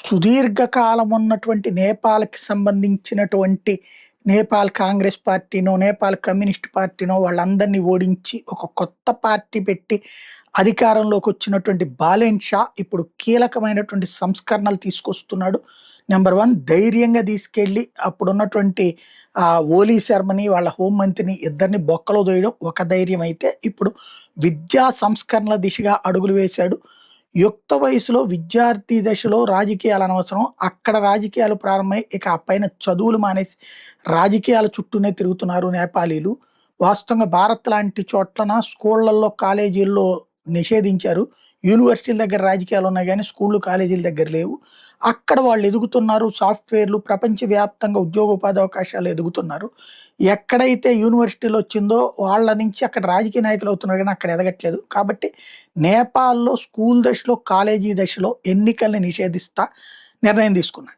సుదీర్ఘకాలం ఉన్నటువంటి నేపాల్‌కి సంబంధించినటువంటి నేపాల్ కాంగ్రెస్ పార్టీనో, నేపాల్ కమ్యూనిస్ట్ పార్టీనో వాళ్ళందరిని ఓడించి ఒక కొత్త పార్టీ పెట్టి అధికారంలోకొచ్చినటువంటి బాలెన్ షా ఇప్పుడు కీలకమైనటువంటి సంస్కరణలు తీసుకొస్తున్నాడు. నంబర్ 1 ధైర్యంగా తీసుకెళ్ళి అప్పుడున్నటువంటి ఓలీ శర్మని, వాళ్ళ హోం మంత్రిని ఇద్దరిని బొక్కలో తోయడం ఒక ధైర్యం అయితే, ఇప్పుడు విద్యా సంస్కరణల దిశగా అడుగులు వేశాడు. యుక్త వయసులో విద్యార్థి దశలో రాజకీయాలు అనవసరం. అక్కడ రాజకీయాలు ప్రారంభమై ఇక ఆ పైన చదువులు మానేసి రాజకీయాల చుట్టూనే తిరుగుతున్నారు నేపాలీలు. వాస్తవంగా భారత్ లాంటి చోట్లన స్కూళ్ళల్లో, కాలేజీల్లో నిషేధించారు. యూనివర్సిటీల దగ్గర రాజకీయాలు ఉన్నాయి గానీ స్కూళ్ళు, కాలేజీల దగ్గర లేవు. అక్కడ వాళ్ళు ఎదుగుతున్నారు. సాఫ్ట్‌వేర్‌లు ప్రపంచవ్యాప్తంగా ఉద్యోగోపాధి అవకాశాలు ఎదుగుతున్నారు. ఎక్కడైతే యూనివర్సిటీలు వచ్చిందో వాళ్ళ నుంచి అక్కడ రాజకీయ నాయకులు అవుతున్నారు గానీ అక్కడ ఎదగట్లేదు. కాబట్టి నేపాల్‌లో స్కూల్ దశలో, కాలేజీ దశలో ఎన్నికల్ని నిషేధిస్తా నిర్ణయం తీసుకున్నాడు.